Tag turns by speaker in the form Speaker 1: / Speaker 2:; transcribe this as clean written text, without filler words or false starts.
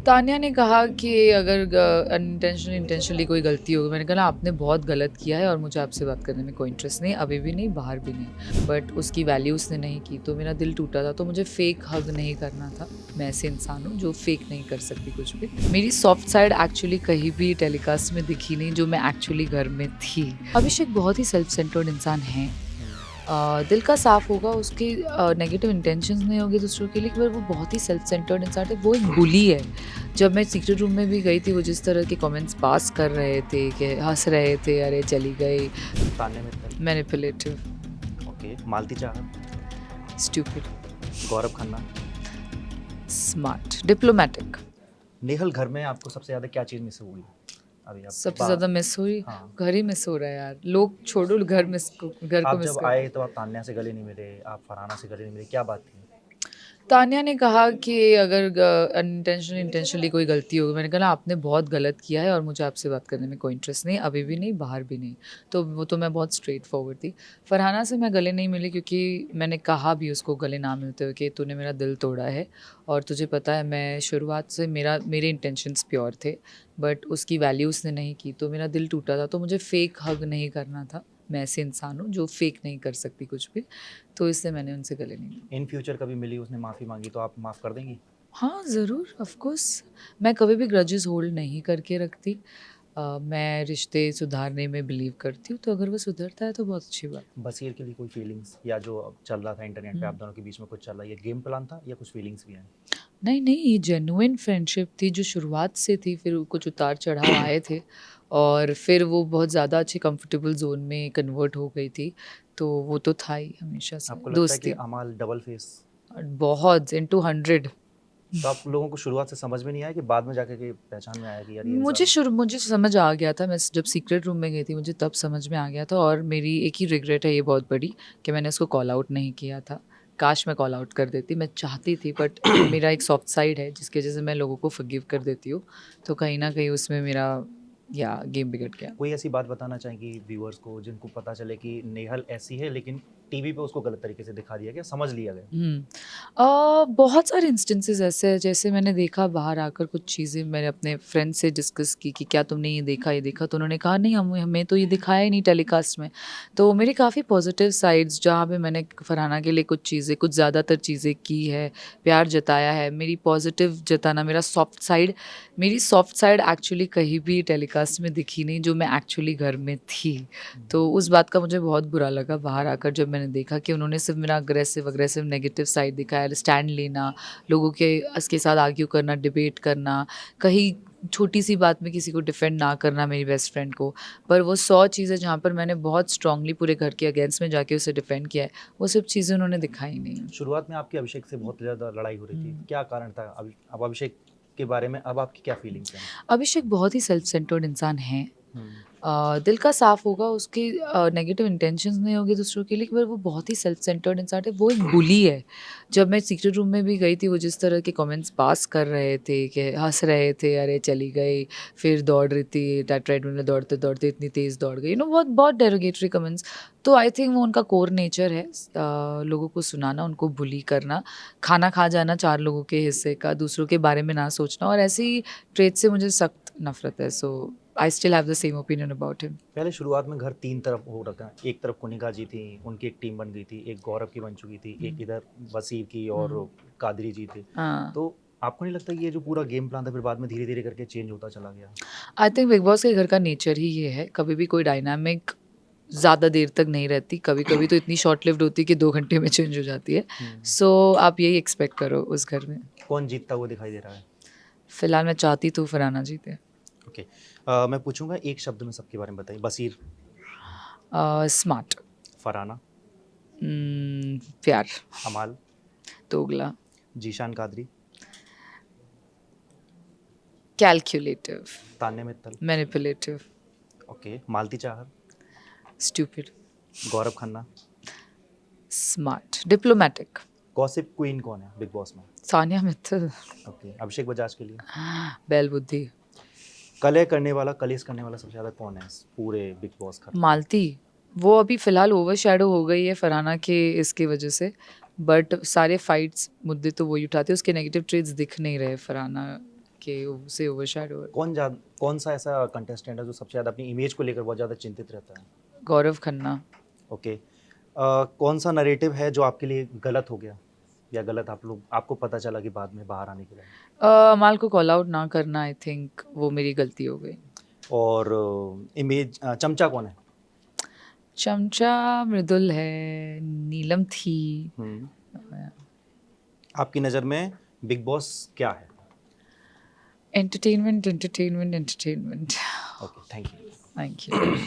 Speaker 1: तान्या ने कहा कि अगर अनइंटेंशनली इंटेंशनली कोई गलती होगी, मैंने कहा ना आपने बहुत गलत किया है और मुझे आपसे बात करने में कोई इंटरेस्ट नहीं, अभी भी नहीं, बाहर भी नहीं। बट उसकी वैल्यू उसने नहीं की तो मेरा दिल टूटा था। तो मुझे फेक हग नहीं करना था। मैं ऐसे इंसान हूँ जो फेक नहीं कर सकती कुछ भी। मेरी सॉफ्ट साइड एक्चुअली कहीं भी टेलीकास्ट में दिखी नहीं, जो मैं एक्चुअली घर में थी। अभिषेक बहुत ही सेल्फ सेंटर्ड इंसान है। दिल का साफ होगा, उसके नेगेटिव इंटेंशंस नहीं होंगे दूसरों के लिए, पर वो बहुत ही सेल्फ सेंटर्ड इंसान है। वो एक बुली है। जब मैं सीक्रेट रूम में भी गई थी, वो जिस तरह के कमेंट्स पास कर रहे थे कि हंस रहे थे, अरे चली गई,
Speaker 2: Tanya Mittal,
Speaker 1: manipulative,
Speaker 2: okay. Malti Chahat,
Speaker 1: stupid,
Speaker 2: Gaurav Khanna.
Speaker 1: Smart, diplomatic.
Speaker 2: Nehal, घर में आपको सबसे ज़्यादा क्या चीज़ मिस हुई अभी आप
Speaker 1: सबसे ज़्यादा मिस हुई,
Speaker 2: हाँ,
Speaker 1: घर ही मिस हो रहा है यार। लोग छोड़ो, घर को
Speaker 2: आप
Speaker 1: मिस
Speaker 2: जब
Speaker 1: कर।
Speaker 2: आए तो आप तान्या से गले नहीं मिले, आप फरहाना से गले नहीं मिले, क्या बात थी?
Speaker 1: तान्या ने कहा कि अगर अनइंटेंशनली इंटेंशनली कोई गलती होगी, मैंने कहा ना आपने बहुत गलत किया है और मुझे आपसे बात करने में कोई इंटरेस्ट नहीं, अभी भी नहीं, बाहर भी नहीं। तो वो तो मैं बहुत स्ट्रेट फॉरवर्ड थी। फरहाना से मैं गले नहीं मिली क्योंकि मैंने कहा भी उसको गले ना मिलते हुए कि तूने मेरा दिल तोड़ा है और तुझे पता है मैं शुरुआत से मेरे इंटेंशंस प्योर थे, बट उसकी वैल्यू उसने नहीं की तो मेरा दिल टूटा था। तो मुझे फेक हग नहीं करना था। मैं ऐसे इंसान हूँ जो फेक नहीं कर सकती कुछ भी, तो इसलिए मैंने उनसे गले नहीं मिली।
Speaker 2: इन फ्यूचर कभी मिली, उसने माफ़ी मांगी तो आप माफ़ कर देंगी?
Speaker 1: हाँ, ज़रूर, ऑफ़ कोर्स। मैं कभी भी ग्रजेस होल्ड नहीं करके रखती। मैं रिश्ते सुधारने में बिलीव करती हूँ, तो अगर वो सुधरता है तो बहुत अच्छी बात।
Speaker 2: बसीर के लिए कोई फीलिंग्स या जो अब चल रहा था इंटरनेट पे आप दोनों के बीच में कुछ चल रहा है, ये गेम प्लान था या कुछ फीलिंग्स भी हैं?
Speaker 1: नहीं, नहीं, ये जेन्युइन फ्रेंडशिप थी जो शुरुआत से थी, फिर कुछ उतार-चढ़ाव आए थे और फिर वो बहुत ज़्यादा अच्छी कंफर्टेबल ज़ोन में कन्वर्ट हो गई थी, तो वो तो था ही हमेशा से,
Speaker 2: आपको लगता है कि
Speaker 1: दोस्ती।
Speaker 2: अमाल डबल फेस?
Speaker 1: बहुत इंटू 100।
Speaker 2: तो आप लोगों को शुरुआत से समझ में नहीं आया कि बाद में जाके के पहचान में आया कि यार ये इंसान?
Speaker 1: मुझे समझ आ गया था। मैं जब सीक्रेट रूम में गई थी मुझे तब समझ में आ गया था और मेरी एक ही रिग्रेट है ये बहुत बड़ी कि मैंने उसको कॉल आउट नहीं किया था। काश मैं कॉल आउट कर देती, मैं चाहती थी, बट मेरा एक सॉफ्ट साइड है जिसकी वजह से मैं लोगों को फ़ॉरगिव कर देती हूँ। तो कहीं न कहीं उसमें मेरा या गेम बिगड़ गया।
Speaker 2: कोई ऐसी बात बताना चाहेंगी व्यूअर्स को जिनको पता चले कि नेहल ऐसी है लेकिन टीवी पे उसको गलत तरीके से दिखा दिया गया, समझ लिया गया?
Speaker 1: बहुत सारे इंस्टेंसेस ऐसे हैं, जैसे मैंने देखा बाहर आकर कुछ चीज़ें मैंने अपने फ्रेंड से डिस्कस की कि क्या तुमने ये देखा, तो उन्होंने कहा नहीं, हमें तो ये दिखाया ही नहीं टेलीकास्ट में। तो मेरी काफ़ी पॉजिटिव साइड्स जहाँ पे मैंने फरहाना के लिए कुछ चीज़ें, कुछ ज़्यादातर चीज़ें की है, प्यार जताया है, मेरी पॉजिटिव जताना, मेरी सॉफ्ट साइड एक्चुअली कहीं भी टेलीकास्ट में दिखी नहीं, जो मैं एक्चुअली घर में थी। तो उस बात का मुझे बहुत बुरा लगा बाहर आकर जब मैंने देखा कि उन्होंने सिर्फ मेरा अग्रेसिव नेगेटिव साइड दिखाया, स्टैंड लेना, लोगों के साथ आर्ग्यू करना, डिबेट करना, कहीं छोटी सी बात में किसी को डिफेंड ना करना, मेरी बेस्ट फ्रेंड को। पर वो 100 चीज़ें जहाँ पर मैंने बहुत स्ट्रांगली पूरे घर के अगेंस्ट में जाके उसे डिफेंड किया है, वो सब चीज़ें उन्होंने दिखाई नहीं।
Speaker 2: शुरुआत में आपकी अभिषेक से बहुत ज़्यादा लड़ाई हो रही थी, क्या कारण था? अब अभिषेक के बारे में अब आपकी क्या फीलिंग्स हैं?
Speaker 1: अभिषेक बहुत ही सेल्फ सेंटर्ड इंसान है।
Speaker 2: हुँ।
Speaker 1: दिल का साफ होगा, उसके नेगेटिव इंटेंशंस नहीं होंगे दूसरों के लिए, पर वो बहुत ही सेल्फ सेंटर्ड इंसान है। वो एक बुली है। जब मैं सीक्रेट रूम में भी गई थी, वो जिस तरह के कमेंट्स पास कर रहे थे कि हंस रहे थे, अरे चली गई, फिर दौड़ रही थी, ट्रेडमिल में दौड़ते दौड़ते इतनी तेज़ दौड़ गई, बहुत बहुत डेरोगेटरी कमेंट्स। तो आई थिंक वो उनका कोर नेचर है, लोगों को सुनाना, उनको बुली करना, खाना खा जाना 4 लोगों के हिस्से का, दूसरों के बारे में ना सोचना, और ऐसी ट्रेट से मुझे सख्त नफ़रत है। So I still have the same opinion about him.
Speaker 2: पहले शुरुआत में घर 3 तरफ हो रखा, एक तरफ कुनिका जी थी, उनकी एक टीम बन गई थी, एक गौरव की बन चुकी थी, एक इधर वसीर की और कादरी जी थे।
Speaker 1: हाँ,
Speaker 2: तो आपको नहीं लगता ये जो पूरा गेम प्लान था फिर बाद में धीरे-धीरे करके चेंज होता चला गया?
Speaker 1: आई थिंक बिग बॉस के घर का नेचर ही ये है, कभी भी कोई डायनामिक ज़्यादा देर तक नहीं रहती, कभी-कभी तो इतनी शॉर्ट लिव्ड होती है कि 2 घंटे में चेंज हो जाती है।
Speaker 2: हुँ।
Speaker 1: सो आप यही एक्सपेक्ट करो उस घर में।
Speaker 2: कौन जीतता हुआ दिखाई दे रहा है?
Speaker 1: फिलहाल मैं चाहती तो फरहाना जीते।
Speaker 2: ओके। मैं पूछूँगा एक शब्द में सबके बारे में बताइए। बसीर,
Speaker 1: स्मार्ट,
Speaker 2: फरहाना,
Speaker 1: प्यार,
Speaker 2: अमाल,
Speaker 1: दोगला,
Speaker 2: Zeeshan Qadri,
Speaker 1: calculative,
Speaker 2: Tanya Mittal,
Speaker 1: manipulative,
Speaker 2: okay, Malti Chahar,
Speaker 1: stupid,
Speaker 2: Gaurav Khanna.
Speaker 1: Smart, diplomatic,
Speaker 2: gossip queen कौन है बिग बॉस में?
Speaker 1: सानिया मित्तल,
Speaker 2: ओके, अभिषेक बजाज के लिए?
Speaker 1: बैल बुद्धि,
Speaker 2: कलेश करने वाला सबसे ज़्यादा कौन है इस पूरे बिग बॉस घर में?
Speaker 1: मालती। वो अभी फ़िलहाल ओवरशैडो हो गई है फरहाना के इसकी वजह से, बट सारे फाइट्स मुद्दे तो वही उठाती है, उसके नेगेटिव ट्रेड्स दिख नहीं रहे फरहाना के उसे ओवरशैडो।
Speaker 2: कौन सा ऐसा कंटेस्टेंट है जो सबसे ज़्यादा अपनी इमेज को लेकर बहुत ज़्यादा चिंतित रहता है?
Speaker 1: गौरव खन्ना।
Speaker 2: ओके। कौन सा नैरेटिव है जो आपके लिए गलत हो गया या गलत आपको पता चला कि बाद में बाहर आने के बाद?
Speaker 1: अमाल को कॉल आउट ना करना, आई थिंक वो मेरी गलती हो गई।
Speaker 2: और चमचा कौन है?
Speaker 1: चमचा मृदुल है, नीलम थी।
Speaker 2: आपकी नज़र में बिग बॉस क्या है?
Speaker 1: Entertainment, entertainment, entertainment.
Speaker 2: Okay, thank you.
Speaker 1: Thank you.